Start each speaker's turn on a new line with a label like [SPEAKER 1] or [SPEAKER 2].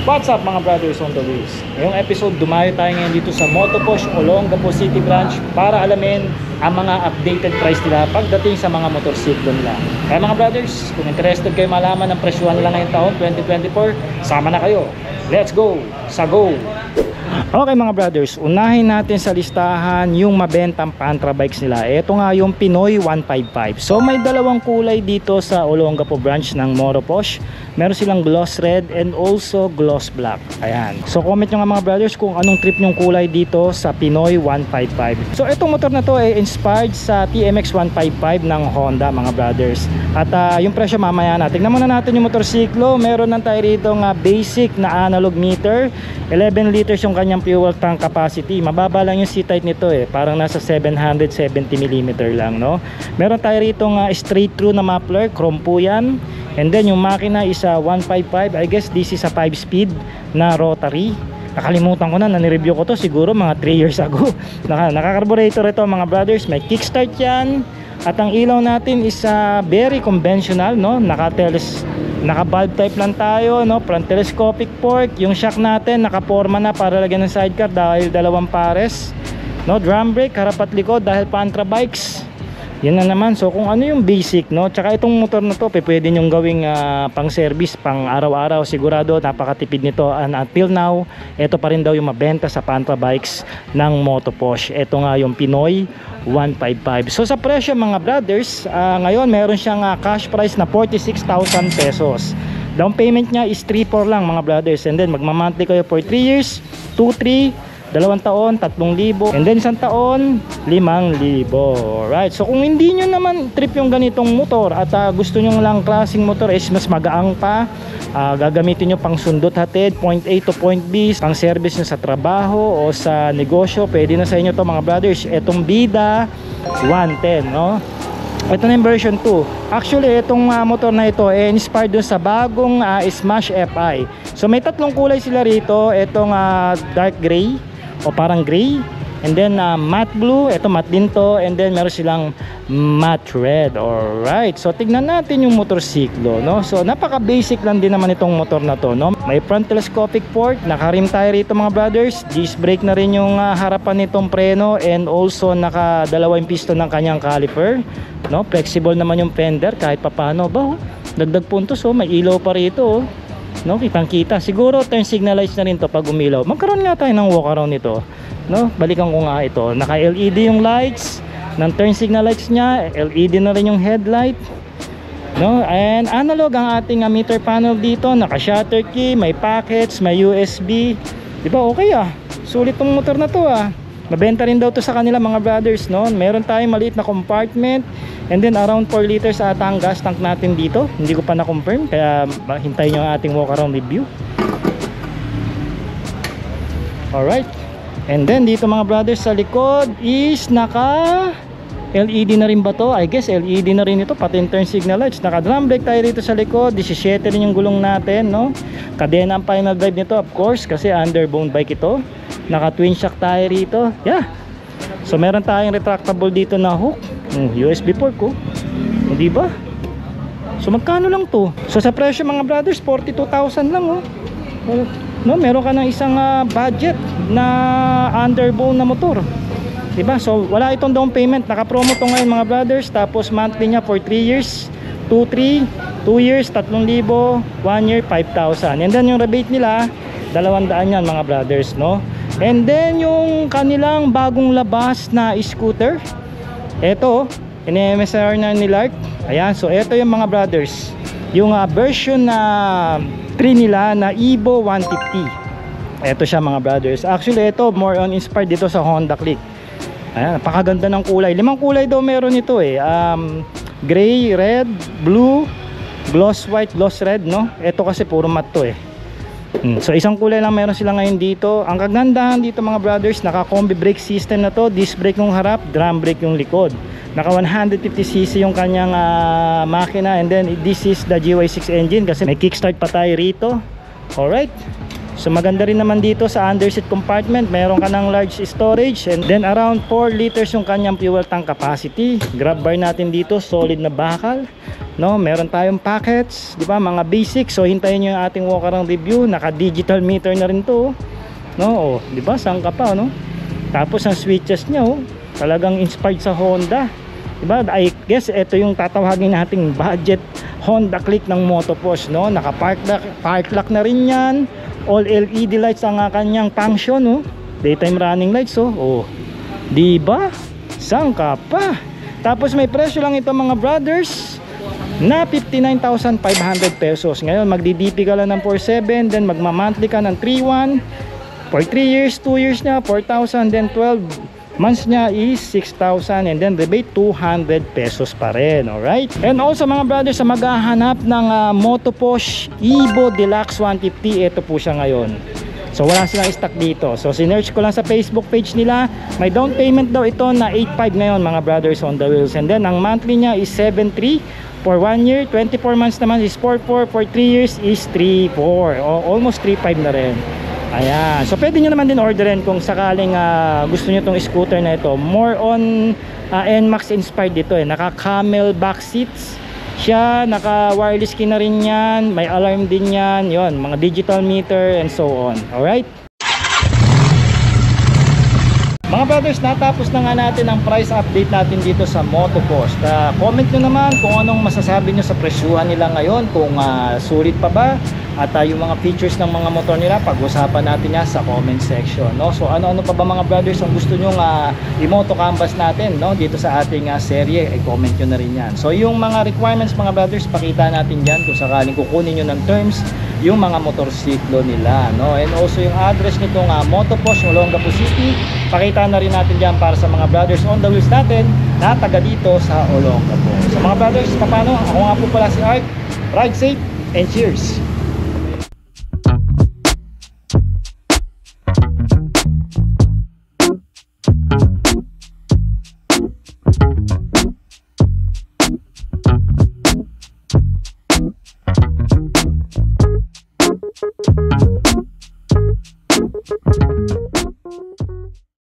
[SPEAKER 1] What's up mga brothers on the wheels? Ngayong episode, dumayo tayo ngayon dito sa Motoposh Olongapo City Branch para alamin ang mga updated price nila pagdating sa mga motorsiklo nila. Kaya mga brothers, kung interested kayo malaman ng presyuhan nila ngayong taon 2024, sama na kayo. Let's go! Sa go! Okay mga brothers, unahin natin sa listahan yung mabentang Pantra bikes nila. Ito nga yung Pinoy 155. So may dalawang kulay dito sa Olongapo branch ng Motoposh. Meron silang gloss red and also gloss black. Ayan. So comment nyo nga mga brothers kung anong trip nyong kulay dito sa Pinoy 155. So itong motor na to ay inspired sa TMX 155 ng Honda mga brothers. At yung presyo mamaya natin. Tingnan muna natin yung motorsiklo. Meron lang tayo rito nga basic na analog meter. 11 liters yung kanyang fuel tank capacity. Mababa lang yung C-type nito eh. Parang nasa 770mm lang, no? Meron tayo rito nga straight through na muffler. Chrome po yan. And then yung makina is 155. I guess this is a 5-speed na rotary. Nakalimutan ko na, nani-review ko to siguro mga 3 years ago. Naka-carburetor ito mga brothers. May kickstart yan. At ang ilaw natin is very conventional, no? Naka-valve type lang tayo, no? Front telescopic fork. Yung shock natin nakaporma na para lagyan ng sidecar dahil dalawang pares, no? Drum brake harap at likod dahil Pantra bikes. Yan na naman. So kung ano yung basic, no? Tsaka itong motor na to pwede nyong gawing pang service, pang araw-araw. Sigurado napakatipid nito. And until now, ito pa rin daw yung mabenta sa Pantra bikes ng Motoposh. Ito nga yung Pinoy 155. So sa presyo mga brothers, ngayon meron siyang cash price na 46,000 pesos. Down payment niya is 3,400 lang mga brothers. And then magmamonthly kayo for 3 years, 2,300, 2 taon, 3,000, and then 1 taon, 5,000. Alright, so kung hindi nyo naman trip yung ganitong motor at gusto nyo lang klaseng motor is mas magaang pa, gagamitin nyo pang sundot hatid, point A to point B, pang service nyo sa trabaho o sa negosyo, pwede na sa inyo to mga brothers. Etong Bida 110, no? Ito na yung version 2. Actually, itong motor na ito inspired dun sa bagong Smash FI. So may tatlong kulay sila rito. Itong dark gray o parang gray, and then matte blue, ito matte din to, and then meron silang matte red. Alright, so tignan natin yung motorsiklo, no? So napaka basic lang din naman itong motor na to, no? May front telescopic fork, naka-rim tayo rito mga brothers, disc brake na rin yung harapan nitong preno, and also naka-dalawa yung piston ng kanyang caliper, no? Flexible naman yung fender kahit papano ba, oh? Dagdag puntos, oh, may ilaw pa rito, oh. No, kitang-kita. Siguro turn signal lights na rin to pag umilaw. Magkaroon nga tayo ng walk around nito, no? Balikan ko nga ito. Naka-LED yung lights ng turn signal lights niya. LED na rin yung headlight, no? And analog ang ating meter panel dito. Naka-shutter key, may packets, may USB. Di ba okay Sulit tong motor na to Mabenta rin daw to sa kanila mga brothers, no? Meron tayong maliit na compartment. And then around 4 liters ata ang gas tank natin dito. Hindi ko pa na-confirm, kaya hintayin nyo ang ating walk around review. Alright. And then dito mga brothers sa likod is naka LED na rin ba to? I guess LED na rin ito, pati turn signal lights. Naka drum brake tayo rito sa likod. 17 rin yung gulong natin, no? Kadena ang final drive nito, of course, kasi underbone bike ito. Naka twin shock tayo rito. Yeah. So meron tayong retractable dito na hook. USB port ko. Hindi ba? So magkano lang to? So sa presyo mga brothers, 42,000 lang, oh. No, meron ka ng isang budget na underbone na motor. Diba? So wala itong down payment. Naka-promo to ngayon mga brothers. Tapos monthly niya for 3 years, 2,300, 2 years, 3,000, 1 year, 5,000. And then yung rebate nila, 200 yan mga brothers, no? And then yung kanilang bagong labas na scooter, eto, in-MSR na ni Lark. Ayan, so eto yung mga brothers, yung version na 3 nila na Evo 150. Eto siya mga brothers. Actually ito more on inspired dito sa Honda Click. Ayan, napakaganda ng kulay. 5 kulay daw meron ito gray, red, blue, gloss white, gloss red, no? Ito kasi puro matte to So isang kulay lang meron sila ngayon dito. Ang kagandahan dito mga brothers, naka combi brake system na to. Disc brake yung harap, drum brake yung likod. Naka 150cc yung kanyang makina. And then this is the GY6 engine kasi may kickstart pa tayo rito. Alright. So maganda rin naman dito sa underseat compartment, meron ka ng large storage. And then around 4 liters yung kanyang fuel tank capacity. Grab bar natin dito, solid na bakal. no? Meron tayong packets, di ba, mga basic. So hintayin nyo yung ating walk around review. Naka digital meter na rin to, no? Di ba, saan ka pa, no? Tapos ang switches niya, talagang inspired sa Honda, di ba? I guess ito yung tatawagin nating budget Honda Click ng Motoposh, no? Naka park lock na rin yan. All LED lights ang kanyang function, no? Daytime running lights, di ba? Saan ka pa? Tapos may presyo lang ito mga brothers na 59,500 pesos. Ngayon magdi-DP ka lang ng 4,700, then magma-monthly ka ng 3,100 for 3 years, 2 years na 4,000, then 12 months niya is 6,000, and then rebate 200 pesos pa rin. Alright, and also mga brothers, sa maghahanap ng Motoposh Evo Deluxe 150, ito po siya ngayon. So wala silang stock dito. So sinearch ko lang sa Facebook page nila. May down payment daw ito na 8,500 ngayon mga brothers on the wheels, and then ang monthly niya is 7,300 for 1 year, 24 months naman is 4,400, for 3 years is 3,400, almost 3,500 na rin. Ayan, so pwede nyo naman din orderin kung sakaling gusto nyo tong scooter na ito. More on NMAX inspired dito, naka camel back seats siya, naka wireless key na rin yan, may alarm din yan, yon, mga digital meter and so on. Alright mga brothers, natapos na nga natin ang price update natin dito sa Motoposh. Comment nyo naman kung anong masasabi nyo sa presyuhan nila ngayon, kung sulit pa ba, at yung mga features ng mga motor nila, pag-usapan natin yan sa comment section, no? So ano-ano pa ba mga brothers ang gusto nyo i-moto canvas natin, no? Dito sa ating serye, i-comment nyo na rin yan. So yung mga requirements mga brothers, pakita natin dyan kung sakaling kukunin nyo ng terms yung mga motorsiklo nila, no? And also yung address nitong Motoposh Olongapo City, pakita na rin natin dyan para sa mga brothers on the wheels natin na taga dito sa Olongapo. So mga brothers, paano? Ako nga po pala si Art. Ride safe and cheers!